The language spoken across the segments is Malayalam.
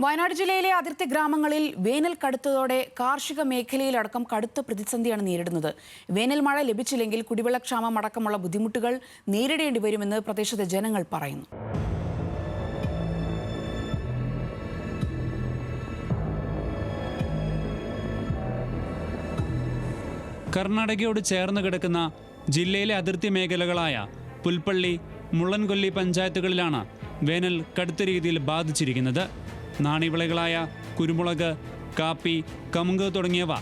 വയനാട് ജില്ലയിലെ അതിർത്തി ഗ്രാമങ്ങളിൽ വേനൽ കടുത്തതോടെ കാർഷിക മേഖലയിലടക്കം കടുത്ത പ്രതിസന്ധിയാണ് നേരിടുന്നത്. വേനൽ മഴ ലഭിച്ചില്ലെങ്കിൽ കുടിവെള്ളക്ഷാമം അടക്കമുള്ള ബുദ്ധിമുട്ടുകൾ നേരിടേണ്ടി വരുമെന്ന് പ്രദേശത്തെ ജനങ്ങൾ പറയുന്നു. കർണാടകയോട് ചേർന്ന് കിടക്കുന്ന ജില്ലയിലെ അതിർത്തി മേഖലകളായ പുൽപ്പള്ളി, മുള്ളൻകൊല്ലി പഞ്ചായത്തുകളിലാണ് വേനൽ കടുത്ത രീതിയിൽ ബാധിച്ചിരിക്കുന്നത്. നാണ്യവിളകളായ കുരുമുളക്, കാപ്പി, കമുക് തുടങ്ങിയവ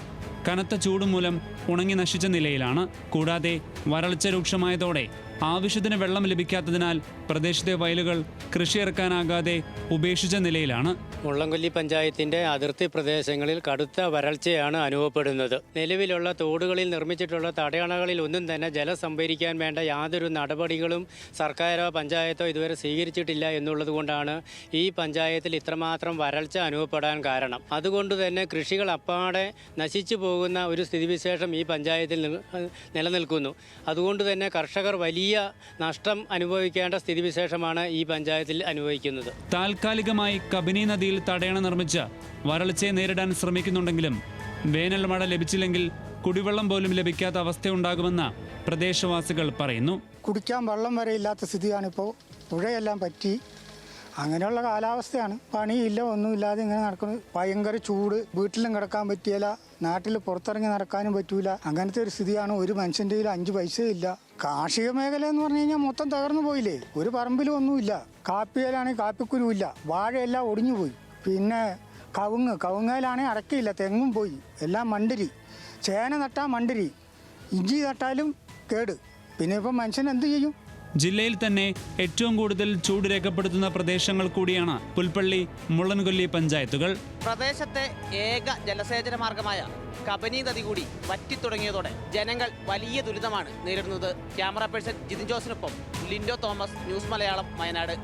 കനത്ത ചൂട് മൂലം ഉണങ്ങി നശിച്ച നിലയിലാണ്. കൂടാതെ വരൾച്ച രൂക്ഷമായതോടെ ആവശ്യത്തിന് വെള്ളം ലഭിക്കാത്തതിനാൽ പ്രദേശത്തെ വയലുകൾ കൃഷിയിറക്കാനാകാതെ ഉപേക്ഷിച്ച നിലയിലാണ്. മുള്ളൻകൊല്ലി പഞ്ചായത്തിന്റെ അതിർത്തി പ്രദേശങ്ങളിൽ കടുത്ത വരൾച്ചയാണ് അനുഭവപ്പെടുന്നത്. നിലവിലുള്ള തോടുകളിൽ നിർമ്മിച്ചിട്ടുള്ള തടയണകളിൽ ഒന്നും തന്നെ ജലം സംഭരിക്കാൻ വേണ്ട യാതൊരു നടപടികളും സർക്കാരോ പഞ്ചായത്തോ ഇതുവരെ സ്വീകരിച്ചിട്ടില്ല എന്നുള്ളത് കൊണ്ടാണ് ഈ പഞ്ചായത്തിൽ ഇത്രമാത്രം വരൾച്ച അനുഭവപ്പെടാൻ കാരണം. അതുകൊണ്ട് തന്നെ കൃഷികൾ അപ്പാടെ നശിച്ചു പോകുന്ന ഒരു സ്ഥിതിവിശേഷം ഈ പഞ്ചായത്തിൽ നിലനിൽക്കുന്നു. അതുകൊണ്ട് തന്നെ കർഷകർ വലിയ നഷ്ടം അനുഭവിക്കേണ്ട സ്ഥിതിവിശേഷമാണ് ഈ പഞ്ചായത്തിൽ അനുഭവിക്കുന്നത്. താൽക്കാലികമായി കബനി നദിയിൽ തടയണ നിർമ്മിച്ച് വരൾച്ചയെ നേരിടാൻ ശ്രമിക്കുന്നുണ്ടെങ്കിലും വേനൽ മഴ ലഭിച്ചില്ലെങ്കിൽ കുടിവെള്ളം പോലും ലഭിക്കാത്ത അവസ്ഥയുണ്ടാകുമെന്ന് പ്രദേശവാസികൾ പറയുന്നു. കുടിക്കാൻ വെള്ളം വരെ ഇല്ലാത്ത സ്ഥിതിയാണിപ്പോൾ. പുഴയെല്ലാം പറ്റി അങ്ങനെയുള്ള കാലാവസ്ഥയാണ്. പണിയില്ല, ഒന്നുമില്ലാതെ ഇങ്ങനെ നടക്കുന്നത്. ഭയങ്കര ചൂട്, വീട്ടിലും കിടക്കാൻ പറ്റിയില്ല, നാട്ടിൽ പുറത്തിറങ്ങി നടക്കാനും പറ്റൂല. അങ്ങനത്തെ ഒരു സ്ഥിതിയാണ്. ഒരു മനുഷ്യൻ്റെ കയ്യിൽ 5 പൈസയില്ല. കാർഷിക മേഖല എന്ന് പറഞ്ഞു കഴിഞ്ഞാൽ മൊത്തം തകർന്നു പോയില്ലേ. ഒരു പറമ്പിലും ഒന്നുമില്ല. കാപ്പിയിലാണെങ്കിൽ കാപ്പിക്കുരുവില്ല, വാഴയെല്ലാം ഒടിഞ്ഞു പോയി. പിന്നെ കവുങ്ങയിലാണെങ്കിൽ അടക്കയില്ല, തെങ്ങും പോയി, എല്ലാം മണ്ടിരി. ചേന നട്ടാൽ മണ്ടിരി, ഇഞ്ചി നട്ടാലും കേട്. പിന്നെ ഇപ്പം മനുഷ്യൻ എന്ത് ചെയ്യും? ജില്ലയിൽ തന്നെ ഏറ്റവും കൂടുതൽ ചൂട് രേഖപ്പെടുത്തുന്ന പ്രദേശങ്ങൾ കൂടിയാണ് പുൽപ്പള്ളി, മുള്ളൻകൊല്ലി പഞ്ചായത്തുകൾ. പ്രദേശത്തെ ഏക ജലസേചന മാർഗമായ കബനി നദി കൂടി വറ്റിത്തുടങ്ങിയതോടെ ജനങ്ങൾ വലിയ ദുരിതമാണ് നേരിടുന്നത്. ക്യാമറ പേഴ്സൺ ജിതിൻ ജോസിനൊപ്പം ലിൻഡോ തോമസ്, ന്യൂസ് മലയാളം, വയനാട്.